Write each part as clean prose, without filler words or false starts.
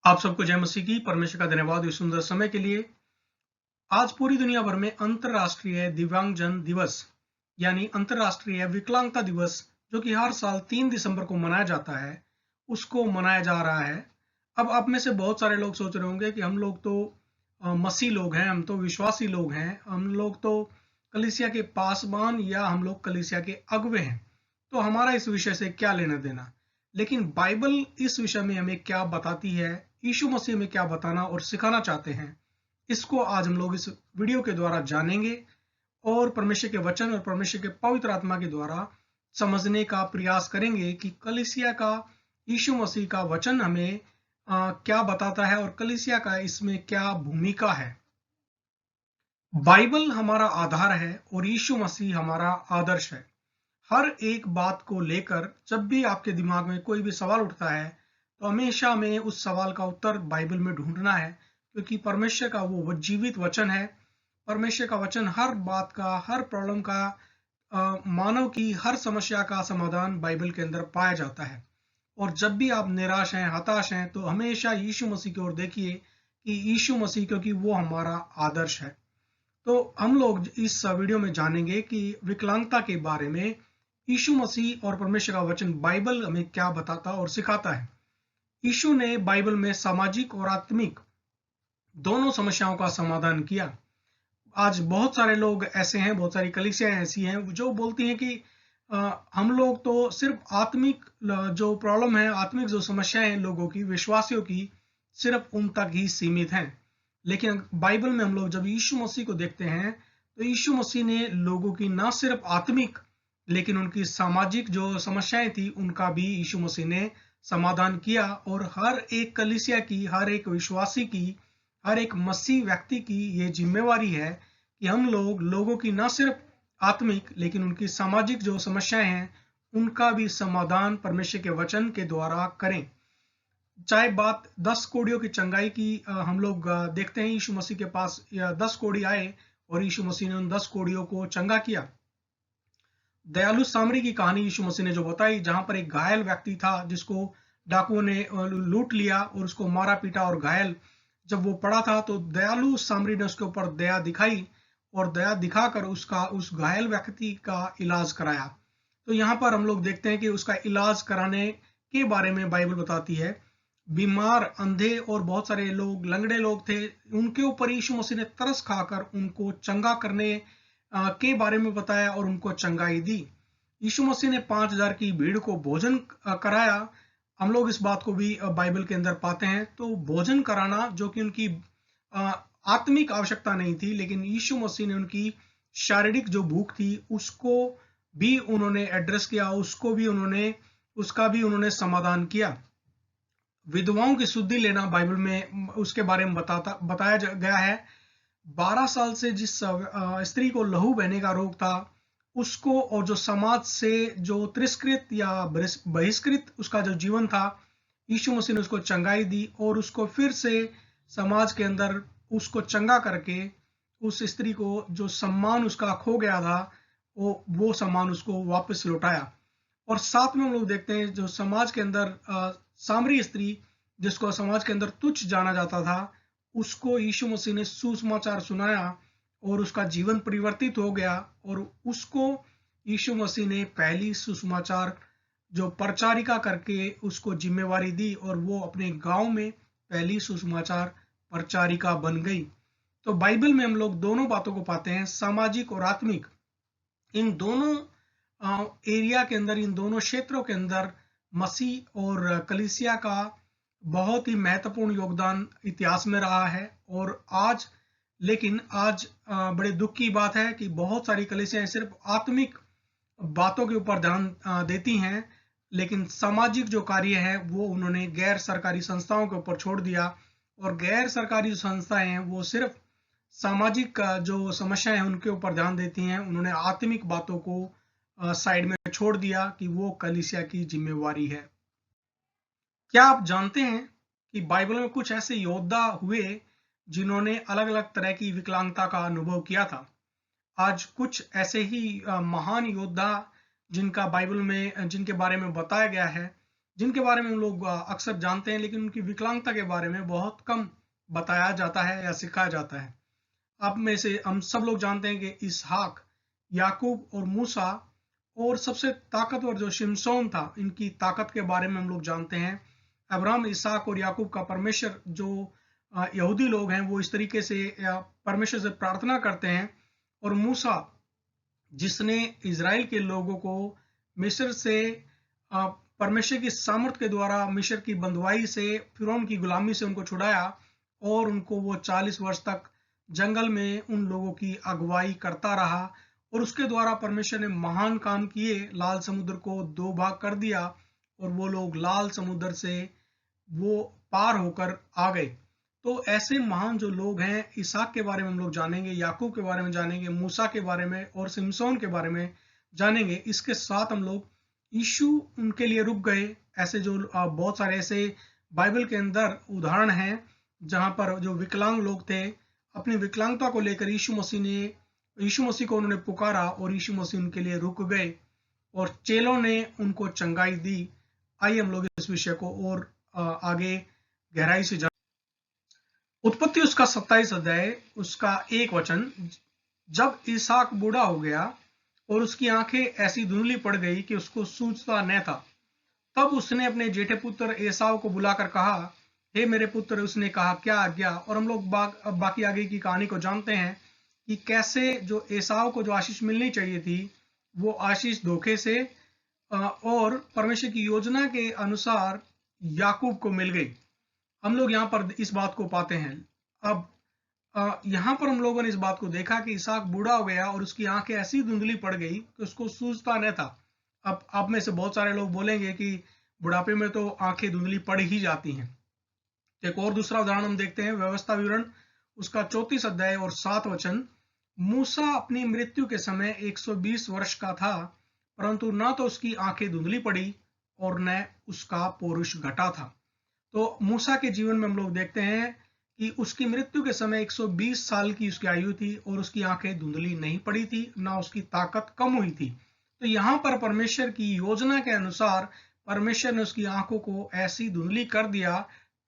आप सबको जय मसीह की। परमेश्वर का धन्यवाद इस सुंदर समय के लिए। आज पूरी दुनिया भर में अंतरराष्ट्रीय दिव्यांगजन दिवस यानी अंतरराष्ट्रीय विकलांगता दिवस, जो कि हर साल 3 दिसंबर को मनाया जाता है, उसको मनाया जा रहा है। अब आप में से बहुत सारे लोग सोच रहे होंगे कि हम लोग तो मसीह लोग हैं, हम तो विश्वासी लोग हैं, हम लोग तो कलीसिया के पासबान या हम लोग कलीसिया के अगुवे हैं, तो हमारा इस विषय से क्या लेना देना। लेकिन बाइबल इस विषय में हमें क्या बताती है, यीशु मसीह में क्या बताना और सिखाना चाहते हैं, इसको आज हम लोग इस वीडियो के द्वारा जानेंगे और परमेश्वर के वचन और परमेश्वर के पवित्र आत्मा के द्वारा समझने का प्रयास करेंगे कि कलीसिया का, यीशु मसीह का वचन हमें क्या बताता है और कलीसिया का इसमें क्या भूमिका है। बाइबल हमारा आधार है और यीशु मसीह हमारा आदर्श है। हर एक बात को लेकर जब भी आपके दिमाग में कोई भी सवाल उठता है, तो हमेशा हमें उस सवाल का उत्तर बाइबल में ढूंढना है, क्योंकि परमेश्वर का वो जीवित वचन है। परमेश्वर का वचन हर बात का, हर प्रॉब्लम का, मानव की हर समस्या का समाधान बाइबल के अंदर पाया जाता है। और जब भी आप निराश हैं, हताश हैं, तो हमेशा यीशु मसीह की ओर देखिए कि यीशु मसीह, क्योंकि वो हमारा आदर्श है। तो हम लोग इस वीडियो में जानेंगे कि विकलांगता के बारे में यीशु मसीह और परमेश्वर का वचन बाइबल हमें क्या बताता और सिखाता है। यीशु ने बाइबल में सामाजिक और आत्मिक दोनों समस्याओं का समाधान किया। आज बहुत सारे लोग ऐसे हैं, बहुत सारी कलीसियां ऐसी हैं जो बोलती हैं कि हम लोग तो सिर्फ आत्मिक जो प्रॉब्लम है, आत्मिक जो समस्याएं हैं लोगों की, विश्वासियों की, सिर्फ उन तक ही सीमित हैं। लेकिन बाइबल में हम लोग जब यीशु मसीह को देखते हैं, तो यीशु मसीह ने लोगों की ना सिर्फ आत्मिक लेकिन उनकी सामाजिक जो समस्याएं थी उनका भी यीशु मसीह ने समाधान किया। और हर एक कलीसिया की, हर एक विश्वासी की, हर एक मसीह व्यक्ति की ये जिम्मेवारी है कि हम लोग लोगों की ना सिर्फ आत्मिक लेकिन उनकी सामाजिक जो समस्याएं हैं उनका भी समाधान परमेश्वर के वचन के द्वारा करें। चाहे बात 10 कोड़ियों की चंगाई की, हम लोग देखते हैं यीशु मसीह के पास 10 कोड़ी आए और यीशु मसीह ने उन 10 कोड़ियों को चंगा किया। दयालु सामरी की कहानी यीशु मसीह ने जो बताई, जहां पर एक घायल व्यक्ति था जिसको डाकुओं ने लूट लिया और उसको मारा पीटा और घायल जब वो पड़ा था, तो दयालु सामरी ने उसके ऊपर दया दिखाई और दया दिखाकर उसका, उस घायल व्यक्ति का इलाज कराया। तो यहाँ पर हम लोग देखते हैं कि उसका इलाज कराने के बारे में बाइबल बताती है। बीमार, अंधे और बहुत सारे लोग, लंगड़े लोग थे, उनके ऊपर यीशु मसीह ने तरस खाकर उनको चंगा करने के बारे में बताया और उनको चंगाई दी। यीशु मसीह ने 5,000 की भीड़ को भोजन कराया। हम लोग इस बात को भी बाइबल के अंदर पाते हैं। तो भोजन कराना जो कि उनकी आत्मिक आवश्यकता नहीं थी, लेकिन यीशु मसीह ने उनकी शारीरिक जो भूख थी उसको भी उन्होंने एड्रेस किया, उसका भी उन्होंने समाधान किया। विधवाओं की शुद्धि लेना बाइबल में उसके बारे में बताया गया है। 12 साल से जिस स्त्री को लहू बहने का रोग था उसको, और जो समाज से जो तिरस्कृत या बहिष्कृत उसका जो जीवन था, यीशु मसीह ने उसको चंगाई दी और उसको फिर से समाज के अंदर उसको चंगा करके उस स्त्री को जो सम्मान उसका खो गया था, वो सम्मान उसको वापस लौटाया। और साथ में हम लोग देखते हैं जो समाज के अंदर सामरी स्त्री, जिसको समाज के अंदर तुच्छ जाना जाता था, उसको यीशु मसीह ने सुसमाचार सुनाया और उसका जीवन परिवर्तित हो गया। और उसको यीशु मसीह ने पहली सुसमाचार जो प्रचारिका करके उसको जिम्मेवारी दी और वो अपने गांव में पहली सुसमाचार प्रचारिका बन गई। तो बाइबल में हम लोग दोनों बातों को पाते हैं, सामाजिक और आत्मिक। इन दोनों एरिया के अंदर, इन दोनों क्षेत्रों के अंदर मसीह और कलीसिया का बहुत ही महत्वपूर्ण योगदान इतिहास में रहा है। और आज, लेकिन आज बड़े दुख की बात है कि बहुत सारी कलीसियाएं सिर्फ आत्मिक बातों के ऊपर ध्यान देती हैं, लेकिन सामाजिक जो कार्य है वो उन्होंने गैर सरकारी संस्थाओं के ऊपर छोड़ दिया। और गैर सरकारी जो संस्थाएं हैं वो सिर्फ सामाजिक जो समस्याएं हैं उनके ऊपर ध्यान देती हैं। उन्होंने आत्मिक बातों को साइड में छोड़ दिया कि वो कलीसिया की जिम्मेवारी है। क्या आप जानते हैं कि बाइबल में कुछ ऐसे योद्धा हुए जिन्होंने अलग अलग तरह की विकलांगता का अनुभव किया था? आज कुछ ऐसे ही महान योद्धा जिनका बाइबल में, जिनके बारे में बताया गया है, जिनके बारे में हम लोग अक्सर जानते हैं, लेकिन उनकी विकलांगता के बारे में बहुत कम बताया जाता है या सिखाया जाता है। आप में से हम सब लोग जानते हैं कि इसहाक, याकूब और मूसा, और सबसे ताकतवर जो शिमशोन था, इनकी ताकत के बारे में हम लोग जानते हैं। अब्राहम, इसहाक और याकूब का परमेश्वर, जो यहूदी लोग हैं, वो इस तरीके से परमेश्वर से प्रार्थना करते हैं। और मूसा, जिसने इज़राइल के लोगों को मिस्र से परमेश्वर की सामर्थ के द्वारा मिस्र की बंधुआई से, फिरौन की गुलामी से उनको छुड़ाया, और उनको वो 40 वर्ष तक जंगल में उन लोगों की अगुवाई करता रहा, और उसके द्वारा परमेश्वर ने महान काम किए। लाल समुद्र को 2 भाग कर दिया और वो लोग लाल समुद्र से वो पार होकर आ गए। तो ऐसे महान जो लोग हैं, इसहाक के बारे में हम लोग जानेंगे, याकूब के बारे में जानेंगे, मूसा के बारे में और सिमसोन के बारे में जानेंगे। इसके साथ हम लोग यीशु उनके लिए रुक गए। ऐसे जो बहुत सारे ऐसे बाइबल के अंदर उदाहरण हैं जहां पर जो विकलांग लोग थे, अपनी विकलांगता को लेकर यीशु मसीह को उन्होंने पुकारा और यीशु मसीह उनके लिए रुक गए और चेलों ने उनको चंगाई दी। आइए हम लोग इस विषय को और आगे गहराई से जान। उत्पत्ति उसका 27 अध्याय उसका 1 वचन। जब इसहाक बूढ़ा हो गया और उसकी आंखें ऐसी धुंधली पड़ गई कि उसको सूझता न था, तब उसने अपने जेठे पुत्र एसाव को बुलाकर कहा, हे मेरे पुत्र। उसने कहा, क्या आज्ञा। और हम लोग बाकी आगे की कहानी को जानते हैं कि कैसे जो एसाव को जो आशीष मिलनी चाहिए थी, वो आशीष धोखे से और परमेश्वर की योजना के अनुसार याकूब को मिल गई। हम लोग यहाँ पर इस बात को पाते हैं। अब यहाँ पर हम लोगों ने इस बात को देखा कि इसहाक बूढ़ा हो गया और उसकी आंखें ऐसी धुंधली पड़ गई कि उसको सूझता न था। अब आप में से बहुत सारे लोग बोलेंगे कि बुढ़ापे में तो आंखें धुंधली पड़ ही जाती हैं। एक और दूसरा उदाहरण हम देखते हैं, व्यवस्था विवरण उसका 34 अध्याय और 7 वचन। मूसा अपनी मृत्यु के समय 120 वर्ष का था, परंतु न तो उसकी आंखें धुंधली पड़ी और न उसका पौरुष घटा था। तो मूसा के जीवन में हम लोग देखते हैं कि उसकी मृत्यु के समय 120 साल की उसकी आयु थी और उसकी आंखें धुंधली नहीं पड़ी थी, ना उसकी ताकत कम हुई थी। तो यहाँ पर परमेश्वर की योजना के अनुसार परमेश्वर ने उसकी आंखों को ऐसी धुंधली कर दिया,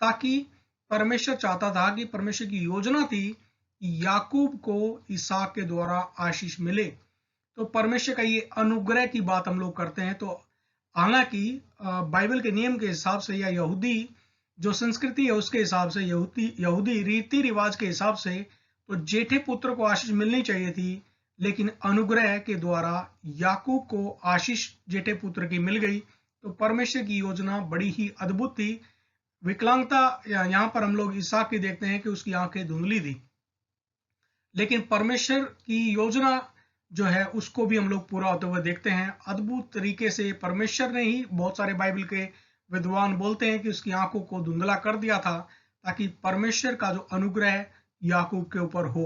ताकि परमेश्वर चाहता था कि परमेश्वर की योजना थी कि याकूब को इसहाक के द्वारा आशीष मिले। तो परमेश्वर का ये अनुग्रह की बात हम लोग करते हैं। तो हालांकि बाइबल के नियम के हिसाब से या यहूदी जो संस्कृति है उसके हिसाब से, यहूदी रीति रिवाज के हिसाब से, तो जेठे पुत्र को आशीष मिलनी चाहिए थी, लेकिन अनुग्रह के द्वारा याकूब को आशीष जेठे पुत्र की मिल गई। तो परमेश्वर की योजना बड़ी ही अद्भुत थी। विकलांगता यहाँ पर हम लोग इसहाक की देखते हैं कि उसकी आंखें धुंधली थी, लेकिन परमेश्वर की योजना जो है उसको भी हम लोग पूरा होते हुए देखते हैं। अद्भुत तरीके से परमेश्वर ने ही, बहुत सारे बाइबल के विद्वान बोलते हैं कि उसकी आंखों को धुंधला कर दिया था, ताकि परमेश्वर का जो अनुग्रह याकूब के ऊपर हो।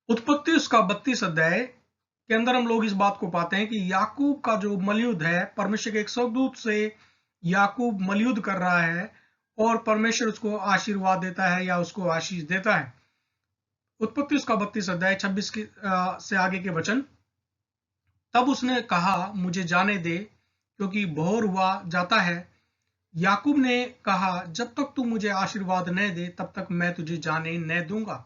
उत्पत्ति उसका 32 अध्याय के अंदर हम लोग इस बात को पाते हैं कि याकूब का जो मलयुद्ध है, परमेश्वर के एक स्वर्गदूत से याकूब मलयुद्ध कर रहा है और परमेश्वर उसको आशीर्वाद देता है या उसको आशीष देता है। उत्पत्ति उसका 32 अध्याय 26 से आगे के वचन। तब उसने कहा, मुझे जाने दे, क्योंकि भोर हुआ जाता है। याकूब ने कहा, जब तक तू मुझे आशीर्वाद न दे तब तक मैं तुझे जाने न दूंगा।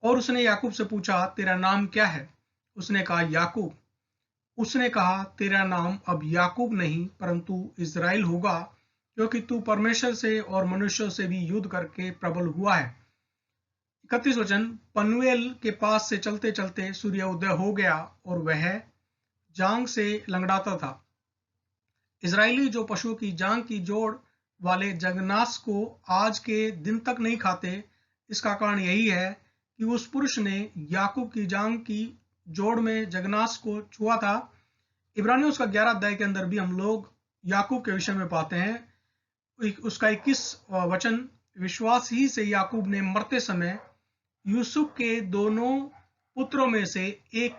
और उसने याकूब से पूछा, तेरा नाम क्या है? उसने कहा, याकूब। उसने कहा, तेरा नाम अब याकूब नहीं परंतु इज़राइल होगा, क्योंकि तू परमेश्वर से और मनुष्यों से भी युद्ध करके प्रबल हुआ है। 31 वचन। पनूएल के पास से चलते चलते सूर्य उदय हो गया और वह जांग से लंगड़ाता था। इजरायली जो पशुओं की जांग की जोड़ वाले जगनास को आज के दिन तक नहीं खाते, इसका कारण यही है कि उस पुरुष ने याकूब की जांग की जोड़ में जगनास को छुआ था। इब्रानियों उसका 11 अध्याय के अंदर भी हम लोग याकूब के विषय में पाते हैं। उसका 21 वचन। विश्वास ही से याकूब ने मरते समय यूसुफ के दोनों पुत्रों में से एक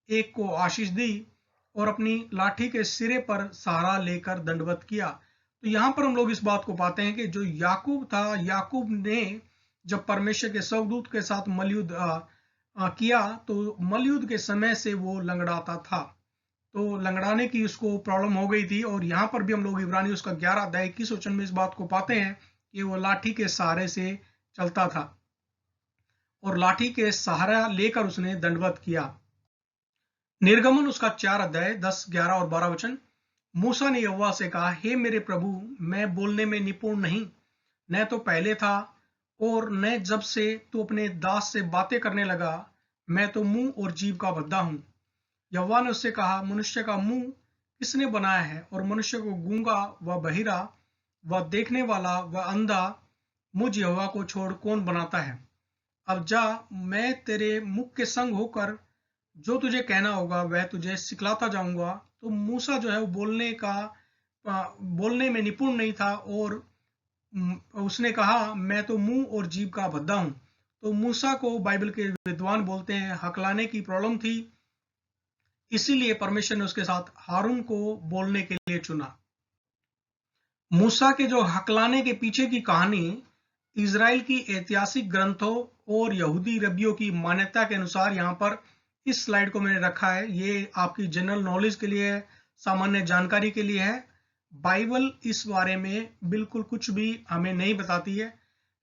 एक को आशीष दी और अपनी लाठी के सिरे पर सहारा लेकर दंडवत किया। तो यहाँ पर हम लोग इस बात को पाते हैं कि जो याकूब था, याकूब ने जब परमेश्वर के स्वर्गदूत के साथ मलयुद्ध किया, तो मलयुद्ध के समय से वो लंगड़ाता था। तो लंगड़ाने की उसको प्रॉब्लम हो गई थी। और यहाँ पर भी हम लोग इब्रानी उसका 11 अध्याय 21 वचन में इस बात को पाते हैं कि वो लाठी के सहारे से चलता था और लाठी के सहारा लेकर उसने दंडवत किया। निर्गमन उसका 4 अध्याय 10, 11 और 12 वचन। मूसा ने यहोवा से कहा, हे मेरे प्रभु, मैं बोलने में निपुण नहीं, न तो पहले था और न जब से तू अपने दास से बातें करने लगा। मैं तो मुंह और जीभ का बद्धा हूं। यहोवा ने उससे कहा, मनुष्य का मुंह किसने बनाया है, और मनुष्य को गूंगा व बहिरा व देखने वाला व अंधा मुझ यहोवा को छोड़ कौन बनाता है। अब जा, मैं तेरे मुख के संग होकर जो तुझे कहना होगा वह तुझे सिखलाता जाऊंगा। तो मूसा जो है वो बोलने में निपुण नहीं था और उसने कहा, मैं तो मुंह और जीभ का भद्दा हूं। तो मूसा को बाइबल के विद्वान बोलते हैं हकलाने की प्रॉब्लम थी, इसीलिए परमेश्वर ने उसके साथ हारून को बोलने के लिए चुना। मूसा के जो हकलाने के पीछे की कहानी इजराइल की ऐतिहासिक ग्रंथों और यहूदी रबियों की मान्यता के अनुसार यहाँ पर इस स्लाइड को मैंने रखा है। ये आपकी जनरल नॉलेज के लिए है, सामान्य जानकारी के लिए है। बाइबल इस बारे में बिल्कुल कुछ भी हमें नहीं बताती है,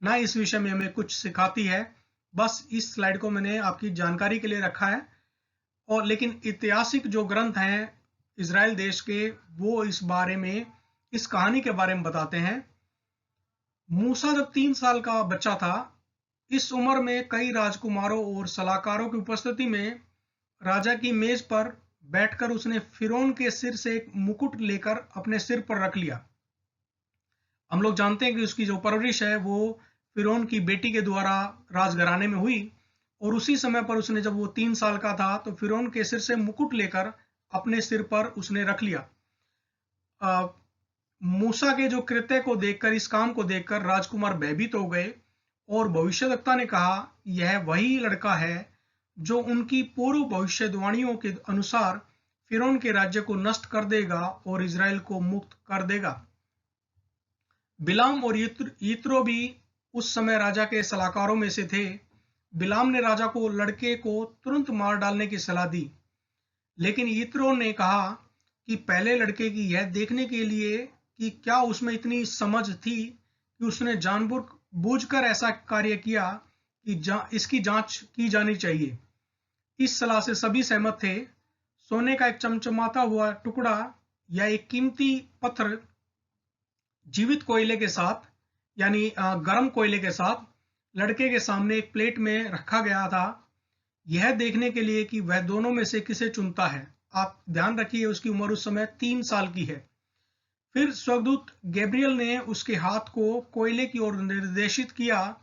ना इस विषय में हमें कुछ सिखाती है। बस इस स्लाइड को मैंने आपकी जानकारी के लिए रखा है। और लेकिन ऐतिहासिक जो ग्रंथ हैं इजराइल देश के, वो इस बारे में, इस कहानी के बारे में बताते हैं। मूसा जब 3 साल का बच्चा था, इस उम्र में कई राजकुमारों और सलाहकारों की उपस्थिति में राजा की मेज पर बैठकर उसने फिरौन के सिर से एक मुकुट लेकर अपने सिर पर रख लिया। हम लोग जानते हैं कि उसकी जो परवरिश है वो फिरौन की बेटी के द्वारा राजघराने में हुई। और उसी समय पर उसने, जब वो 3 साल का था, तो फिरौन के सिर से मुकुट लेकर अपने सिर पर उसने रख लिया। मूसा के जो कृत्य को देखकर, इस काम को देखकर राजकुमार भयभीत हो गए और भविष्यद्वक्ता ने कहा, यह वही लड़का है जो उनकी पूर्व भविष्यवाणियों के अनुसार फिरौन के राज्य को नष्ट कर देगा और इजराइल को मुक्त कर देगा। बिलाम और यित्रो भी उस समय राजा के सलाहकारों में से थे। बिलाम ने राजा को लड़के को तुरंत मार डालने की सलाह दी, लेकिन यित्रो ने कहा कि पहले लड़के की यह देखने के लिए कि क्या उसमें इतनी समझ थी कि उसने जानबूझकर ऐसा कार्य किया कि इसकी जांच की जानी चाहिए। इस सलाह से सभी सहमत थे। सोने का एक चमचमाता हुआ टुकड़ा या एक कीमती पत्थर जीवित कोयले के साथ, यानी गर्म कोयले के साथ, लड़के के सामने एक प्लेट में रखा गया था, यह देखने के लिए कि वह दोनों में से किसे चुनता है। आप ध्यान रखिए, उसकी उम्र उस समय 3 साल की है। फिर स्वर्गदूत गैब्रियल ने उसके हाथ को कोयले की ओर निर्देशित किया,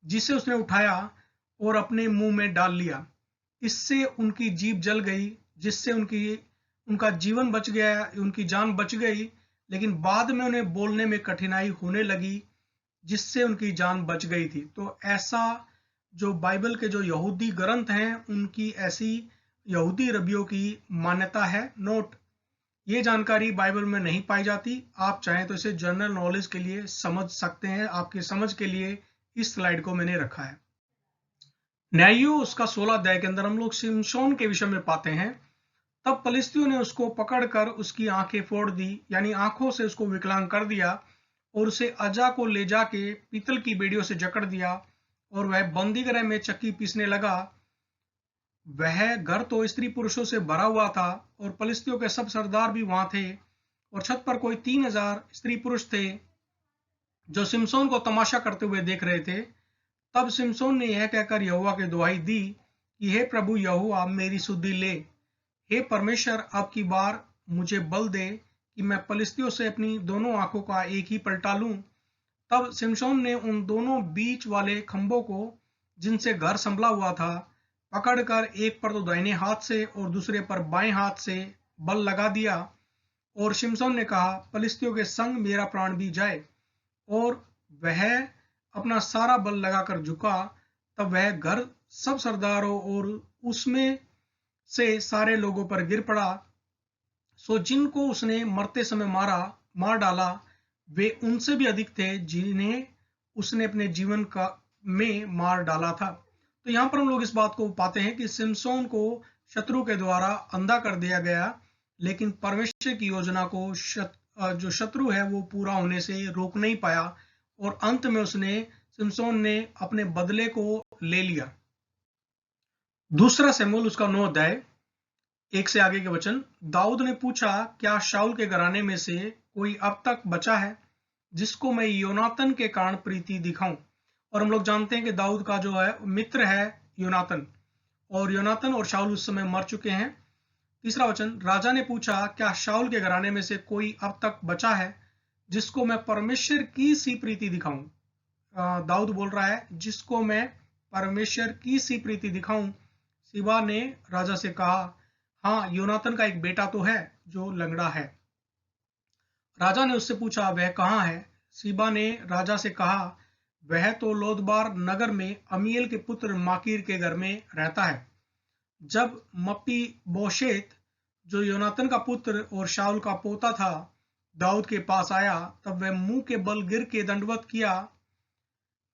जिसे उसने उठाया और अपने मुंह में डाल लिया। इससे उनकी जीभ जल गई, जिससे उनका जीवन बच गया, उनकी जान बच गई। लेकिन बाद में उन्हें बोलने में कठिनाई होने लगी, जिससे उनकी जान बच गई थी। तो ऐसा जो बाइबल के जो यहूदी ग्रंथ हैं, उनकी ऐसी यहूदी रबियों की मान्यता है। नोट, ये जानकारी बाइबल में नहीं पाई जाती। आप चाहें तो इसे जनरल नॉलेज के लिए समझ सकते हैं। आपके समझ के लिए इस स्लाइड को मैंने रखा है। न्यायियों उसका 16 अध्याय के अंदर हम लोग शिमशोन के विषय में पाते हैं। तब फलिस्तियों ने उसको पकड़कर उसकी आंखें फोड़ दी, यानी आंखों से उसको विकलांग कर दिया, और उसे अजा को ले जाके पीतल की बेड़ियों से जकड़ दिया और वह बंदी गृह में चक्की पीसने लगा। वह घर तो स्त्री पुरुषों से भरा हुआ था और फलिस्तियों के सब सरदार भी वहां थे, और छत पर कोई 3000 स्त्री पुरुष थे जो सिमसोन को तमाशा करते हुए देख रहे थे। तब सिमसोन ने यह कहकर यहोवा की दुहाई दी कि हे प्रभु यहोवा, मेरी सुधि ले। हे परमेश्वर, अब की बार मुझे बल दे कि मैं फलिस्तियों से अपनी दोनों आंखों का एक ही पलटा लूं। तब सिमसोन ने उन दोनों बीच वाले खंभों को, जिनसे घर संभला हुआ था, पकड़कर एक पर तो दाहिने हाथ से और दूसरे पर बाएं हाथ से बल लगा दिया। और सिमसोन ने कहा, फलिस्तियों के संग मेरा प्राण भी जाए। और वह अपना सारा बल लगाकर झुका। तब वह घर सब सरदारों और उसमें से सारे लोगों पर गिर पड़ा। सो जिनको उसने मरते समय मार डाला, वे उनसे भी अधिक थे जिन्हें उसने अपने जीवन में मार डाला था। तो यहाँ पर हम लोग इस बात को पाते हैं कि सिमसोन को शत्रु के द्वारा अंधा कर दिया गया, लेकिन परमेश्वर की योजना को जो शत्रु है वो पूरा होने से रोक नहीं पाया, और अंत में सिमसोन ने अपने बदले को ले लिया। दूसरा शमूएल उसका 9 अध्याय 1 से आगे के वचन। दाऊद ने पूछा, क्या शाऊल के घराने में से कोई अब तक बचा है जिसको मैं योनातन के कारण प्रीति दिखाऊं? और हम लोग जानते हैं कि दाऊद का जो है मित्र है योनातन, और योनातन और शाऊल उस समय मर चुके हैं। तीसरा वचन, राजा ने पूछा, क्या शाऊल के घराने में से कोई अब तक बचा है जिसको मैं परमेश्वर की सी प्रीति दिखाऊं? दाऊद बोल रहा है, जिसको मैं परमेश्वर की सी प्रीति दिखाऊं। सीबा ने राजा से कहा, हाँ, योनातन का एक बेटा तो है जो लंगड़ा है। राजा ने उससे पूछा, वह कहाँ है? सीबा ने राजा से कहा, वह तो लोदबार नगर में अमीएल के पुत्र माकीर के घर में रहता है। जब मप्पी बोशेत, जो योनातन का पुत्र और शाऊल का पोता था, दाऊद के पास आया, तब वह मुंह के बल गिर के दंडवत किया।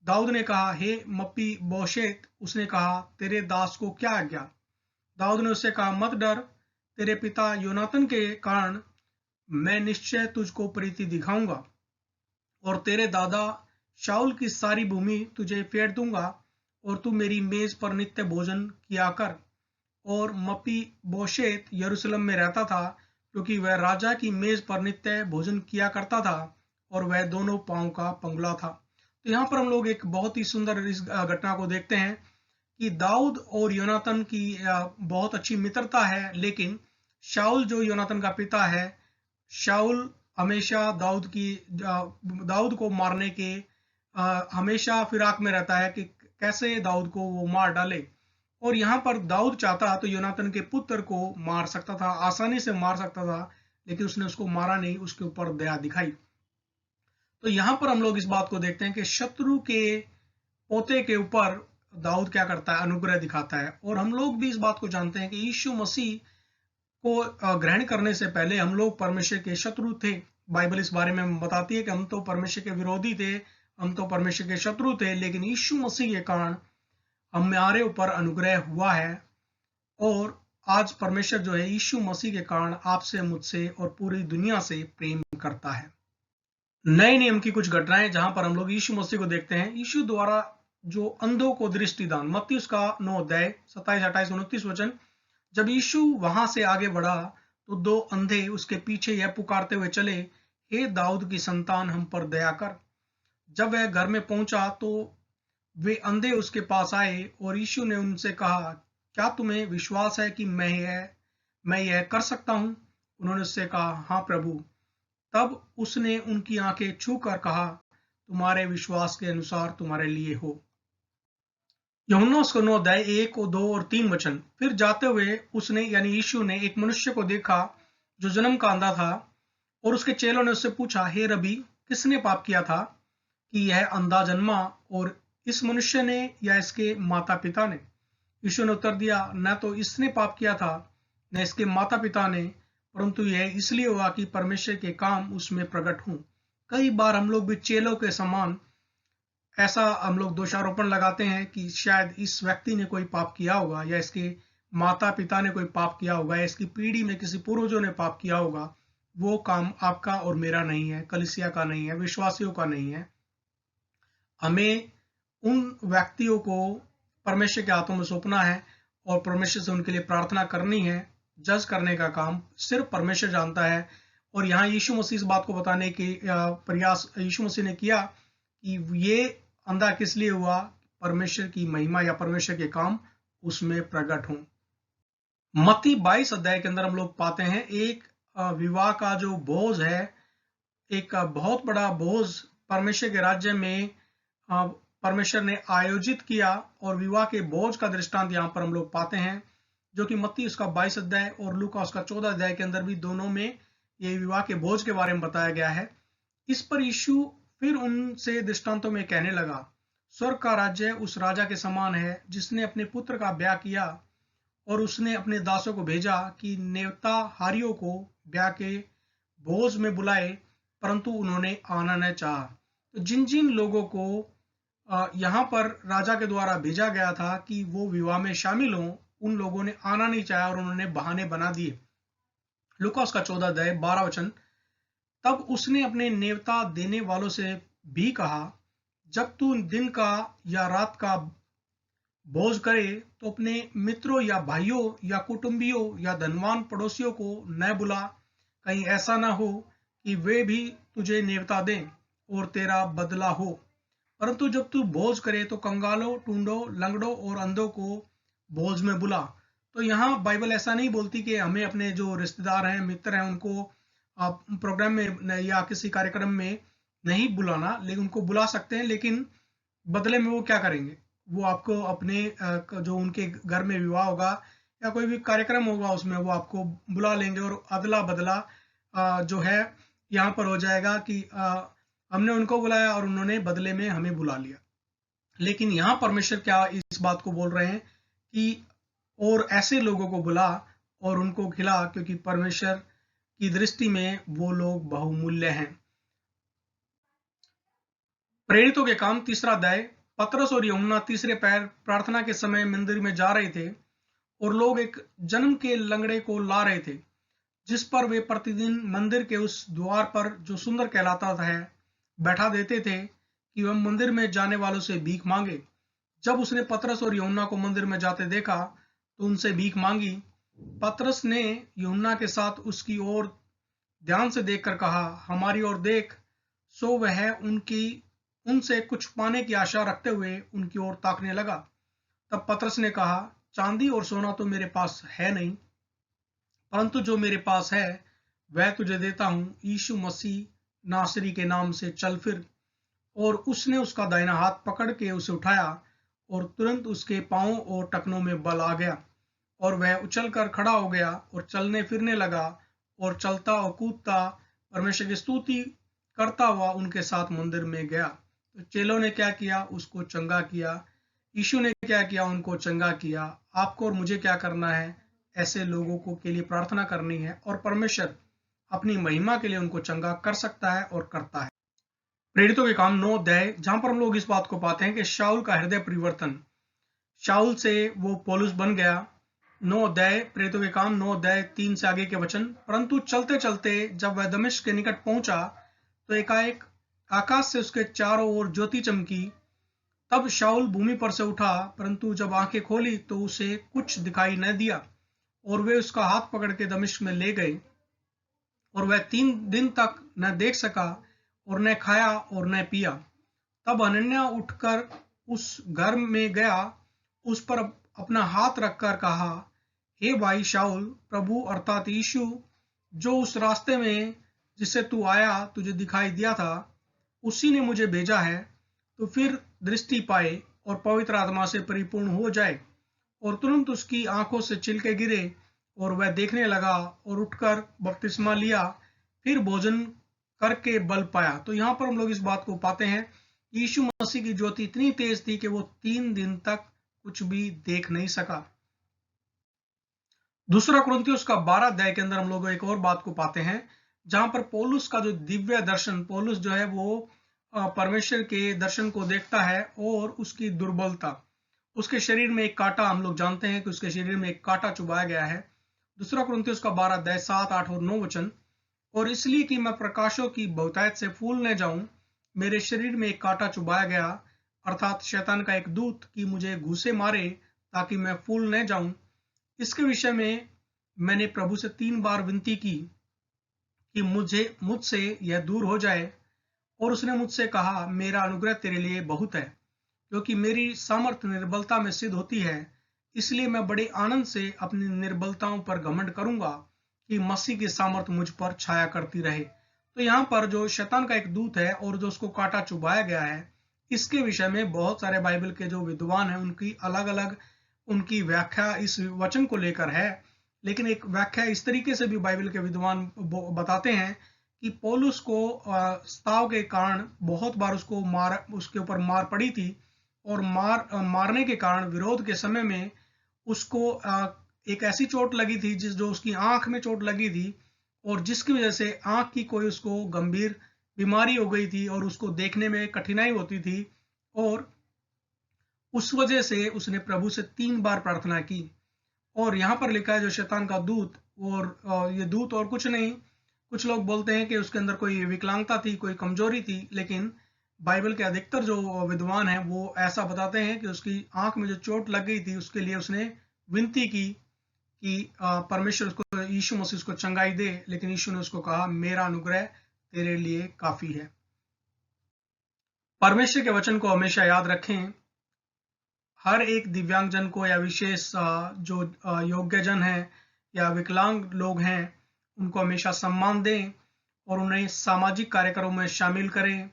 दाऊद ने कहा, हे मप्पी बोशेत। उसने कहा, तेरे दास को क्या आज्ञा? दाऊद ने उससे कहा, मत डर, तेरे पिता योनातन के कारण मैं निश्चय तुझको प्रीति दिखाऊंगा, और तेरे दादा शाऊल की सारी भूमि तुझे फेर दूंगा, और तू मेरी मेज पर नित्य भोजन किया कर। और मप्पी बोशेत यरूशलेम में रहता था, क्योंकि वह राजा की मेज पर नित्य भोजन किया करता था, और वह दोनों पांव का पंगुला था। तो यहाँ पर हम लोग एक बहुत ही सुंदर इस घटना को देखते हैं कि दाऊद और योनातन की बहुत अच्छी मित्रता है, लेकिन शाऊल जो योनातन का पिता है, शाऊल हमेशा दाऊद को मारने के हमेशा फिराक में रहता है कि कैसे दाऊद को वो मार डाले। और यहाँ पर दाऊद चाहता तो योनातन के पुत्र को मार सकता था, आसानी से मार सकता था, लेकिन उसने उसको मारा नहीं, उसके ऊपर दया दिखाई। तो यहाँ पर हम लोग इस बात को देखते हैं कि शत्रु के पोते के ऊपर दाऊद क्या करता है? अनुग्रह दिखाता है। और हम लोग भी इस बात को जानते हैं कि यीशु मसीह को ग्रहण करने से पहले हम लोग परमेश्वर के शत्रु थे। बाइबल इस बारे में बताती है कि हम तो परमेश्वर के विरोधी थे, हम तो परमेश्वर के शत्रु थे, लेकिन यीशु मसीह के कारण हमारे ऊपर अनुग्रह हुआ है। और आज परमेश्वर जो है यीशु मसीह के कारण आपसे, मुझसे और पूरी दुनिया से प्रेम करता है। नए नियम की कुछ घटनाएं जहां पर हम लोग यीशु मसीह को देखते हैं। यीशु द्वारा जो अंधों को दृष्टिदान, मत्ती उसका 9 अध्याय 27, 28, 29 वचन। जब यीशु वहां से आगे बढ़ा तो दो अंधे उसके पीछे यह पुकारते हुए चले, हे दाऊद की संतान, हम पर दया कर। जब वह घर में पहुंचा तो वे अंधे उसके पास आए, और यीशु ने उनसे कहा, क्या तुम्हें विश्वास है कि मैं यह कर सकता हूं? उन्होंने उससे कहा, हाँ प्रभु। तब उसने उनकी आंखें छूकर कहा, तुम्हारे विश्वास के अनुसार तुम्हारे लिए हो। यूहन्ना उसका 9 अध्याय 1 और 2 और 3 वचन। फिर जाते हुए उसने यानी यीशु ने एक मनुष्य को देखा जो जन्म का अंधा था, और उसके चेलों ने उससे पूछा, हे रबी, किसने पाप किया था कि यह अंधा जन्मा, और इस मनुष्य ने या इसके माता पिता ने? यीशु ने उत्तर दिया, न तो इसने पाप किया था न इसके माता पिता ने, परंतु यह इसलिए हुआ कि परमेश्वर के काम उसमें प्रकट हों। कई बार हम लोग भी चेलों के समान ऐसा हम लोग दोषारोपण लगाते हैं कि शायद इस व्यक्ति ने कोई पाप किया होगा, या इसके माता पिता ने कोई पाप किया होगा, या इसकी पीढ़ी में किसी पूर्वजों ने पाप किया होगा। वो काम आपका और मेरा नहीं है, कलीसिया का नहीं है, विश्वासियों का नहीं है। हमें उन व्यक्तियों को परमेश्वर के हाथों में सौंपना है, और परमेश्वर से उनके लिए प्रार्थना करनी है। जज करने का काम सिर्फ परमेश्वर जानता है। और यहाँ यीशु मसीह इस बात को बताने के प्रयास यीशु मसीह ने किया कि ये अंधा किस लिए हुआ, परमेश्वर की महिमा या परमेश्वर के काम उसमें प्रकट हों। मत्ती 22 अध्याय के अंदर हम लोग पाते हैं एक विवाह का जो बोझ है, एक बहुत बड़ा बोझ परमेश्वर के राज्य में परमेश्वर ने आयोजित किया, और विवाह के बोझ का दृष्टांत यहाँ पर हम लोग पाते हैं, जो कि मत्ती उसका 22 अध्याय और लूका उसका 14 अध्याय के अंदर भी दोनों में ये विवाह के बोझ के बारे में बताया गया है। इस पर यीशु फिर उनसे दृष्टांतों में कहने लगा, स्वर्ग का राज्य उस राजा के समान है जिसने अपने पुत्र का ब्याह किया, और उसने अपने दासों को भेजा कि नेवता हारियों को ब्याह के भोज में बुलाए, परंतु उन्होंने आना न चाहा। तो जिन जिन लोगों को यहाँ पर राजा के द्वारा भेजा गया था कि वो विवाह में शामिल हों, उन लोगों ने आना नहीं चाहा, और उन्होंने बहाने बना दिए। लूका उसका 14 अध्याय 12 वचन। तब उसने अपने नेवता देने वालों से भी कहा, जब तू दिन का या रात का भोज करे तो अपने मित्रों या भाइयों या कुटुंबियों या धनवान पड़ोसियों को न बुला, कहीं ऐसा ना हो कि वे भी तुझे नेवता दें और तेरा बदला हो। परंतु जब तू भोज करे तो कंगालों, टूंडों, लंगड़ों और अंधों को भोज में बुला। तो यहाँ बाइबल ऐसा नहीं बोलती कि हमें अपने जो रिश्तेदार हैं, मित्र हैं, उनको आप प्रोग्राम में या किसी कार्यक्रम में नहीं बुलाना, लेकिन उनको बुला सकते हैं, लेकिन बदले में वो क्या करेंगे? वो आपको अपने जो उनके घर में विवाह होगा या कोई भी कार्यक्रम होगा उसमें वो आपको बुला लेंगे और अदला बदला जो है यहाँ पर हो जाएगा कि हमने उनको बुलाया और उन्होंने बदले में हमें बुला लिया। लेकिन यहाँ परमेश्वर क्या इस बात को बोल रहे हैं कि और ऐसे लोगों को बुला और उनको खिला, क्योंकि परमेश्वर की दृष्टि में वो लोग बहुमूल्य हैं। प्रेरितों के काम 3 अध्याय। पतरस और यूहन्ना तीसरे पैर प्रार्थना के समय मंदिर में जा रहे थे और लोग एक जन्म के लंगड़े को ला रहे थे, जिस पर वे प्रतिदिन मंदिर के उस द्वार पर जो सुंदर कहलाता है बैठा देते थे कि वह मंदिर में जाने वालों से भीख मांगे। जब उसने पतरस और यूहन्ना को मंदिर में जाते देखा तो उनसे भीख मांगी। पतरस ने यूहन्ना के साथ उसकी ओर ध्यान से देखकर कहा, हमारी ओर देख। सो वह उनसे कुछ पाने की आशा रखते हुए उनकी ओर ताकने लगा। तब पतरस ने कहा, चांदी और सोना तो मेरे पास है नहीं, परंतु जो मेरे पास है वह तुझे देता हूं। यीशु मसीह नासरी के नाम से चल फिर। और उसने उसका दाहिना हाथ पकड़ के उसे उठाया और तुरंत उसके पांवों और टखनों में बल आ गया और वह उछलकर खड़ा हो गया और चलने फिरने लगा और चलता और कूदता परमेश्वर की स्तुति करता हुआ उनके साथ मंदिर में गया। तो चेलों ने क्या किया? उसको चंगा किया। यीशु ने क्या किया? उनको चंगा किया। आपको और मुझे क्या करना है? ऐसे लोगों को के लिए प्रार्थना करनी है और परमेश्वर अपनी महिमा के लिए उनको चंगा कर सकता है और करता है। प्रेरितों के काम 9 अध्याय, जहां पर हम लोग इस बात को पाते हैं कि शाऊल का हृदय परिवर्तन, शाऊल से वो पौलुस बन गया। 9 अध्याय प्रेरितों के काम 9 अध्याय 3 से आगे के वचन। परंतु चलते चलते जब वह दमिश्क के निकट पहुंचा तो एकाएक आकाश से उसके चारों ओर ज्योति चमकी। तब शाऊल भूमि पर से उठा, परंतु जब आंखें खोली तो उसे कुछ दिखाई न दिया और वे उसका हाथ पकड़ के दमिश्क में ले गए और वह 3 दिन तक न देख सका और न खाया और न पिया। तब हनन्याह उठकर उस घर में गया, उस पर अपना हाथ रखकर कहा, हे भाई शाऊल, प्रभु अर्थात यीशु जो उस रास्ते में जिससे तू आया तुझे दिखाई दिया था, उसी ने मुझे भेजा है। तो फिर दृष्टि पाए और पवित्र आत्मा से परिपूर्ण हो जाए। और तुरंत उसकी आंखों से छिलके गिरे और वह देखने लगा और उठकर बपतिस्मा लिया। फिर भोजन करके बल पाया। तो यहाँ पर हम लोग इस बात को पाते हैं, यीशु मसीह की ज्योति इतनी तेज थी कि वो 3 दिन तक कुछ भी देख नहीं सका। दूसरा कुरिन्थियों उसका 12 अध्याय के अंदर हम लोग एक और बात को पाते हैं, जहां पर पौलुस का जो दिव्य दर्शन, पौलुस जो है वो परमेश्वर के दर्शन को देखता है और उसकी दुर्बलता, उसके शरीर में एक कांटा, हम लोग जानते हैं कि उसके शरीर में एक कांटा चुभाया गया है। दूसरा कुरिन्थियों उसका 12 अध्याय 7, 8 और 9 वचन। और इसलिए कि मैं प्रकाशों की बहुतायत से फूल न जाऊं, मेरे शरीर में एक कांटा चुभाया गया, अर्थात शैतान का एक दूत कि मुझे घूसे मारे ताकि मैं फूल न जाऊं। इसके विषय में मैंने प्रभु से 3 बार विनती की कि मुझसे यह दूर हो जाए। और उसने मुझसे कहा, मेरा अनुग्रह तेरे लिए बहुत है, क्योंकि मेरी सामर्थ निर्बलता में सिद्ध होती है। इसलिए मैं बड़े आनंद से अपनी निर्बलताओं पर घमंड करूंगा कि मसीह की सामर्थ मुझ पर छाया करती रहे। तो यहाँ पर जो शैतान का एक दूत है और जो उसको कांटा चुभाया गया है, इसके विषय में बहुत सारे बाइबल के जो विद्वान हैं उनकी अलग अलग उनकी व्याख्या इस वचन को लेकर है। लेकिन एक व्याख्या इस तरीके से भी बाइबल के विद्वान बताते हैं कि पौलुस को स्ताव के कारण बहुत बार उसके ऊपर मार पड़ी थी और मारने के कारण विरोध के समय में उसको एक ऐसी चोट लगी थी जो उसकी आंख में चोट लगी थी और जिसकी वजह से आंख की कोई उसको गंभीर बीमारी हो गई थी और उसको देखने में कठिनाई होती थी। और उस वजह से उसने प्रभु से 3 बार प्रार्थना की और यहाँ पर लिखा है जो शैतान का दूत, और ये दूत और कुछ नहीं, कुछ लोग बोलते हैं कि उसके अंदर कोई विकलांगता थी, कोई कमजोरी थी, लेकिन बाइबल के अधिकतर जो विद्वान हैं वो ऐसा बताते हैं कि उसकी आंख में जो चोट लग गई थी उसके लिए उसने विनती की कि परमेश्वर उसको, यीशु मसीह उसको चंगाई दे, लेकिन यीशु ने उसको कहा मेरा अनुग्रह तेरे लिए काफी है। परमेश्वर के वचन को हमेशा याद रखें। हर एक दिव्यांगजन को या विशेष जो योग्यजन हैं या विकलांग लोग हैं उनको हमेशा सम्मान दें और उन्हें सामाजिक कार्यक्रमों में शामिल करें।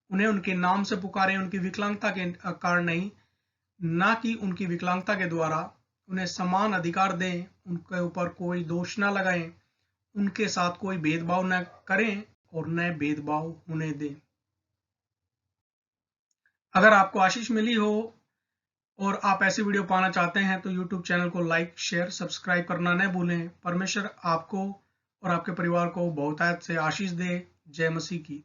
उन्हें उनके नाम से पुकारें, उनकी विकलांगता के कारण नहीं, ना कि उनकी विकलांगता के द्वारा। उन्हें समान अधिकार दें, उनके ऊपर कोई दोष ना लगाएं, उनके साथ कोई भेदभाव न करें और न भेदभाव होने दें। अगर आपको आशीष मिली हो और आप ऐसी वीडियो पाना चाहते हैं तो YouTube चैनल को लाइक, शेयर, सब्सक्राइब करना न भूलें। परमेश्वर आपको और आपके परिवार को बहुतायत से आशीष दे। जय मसीह की।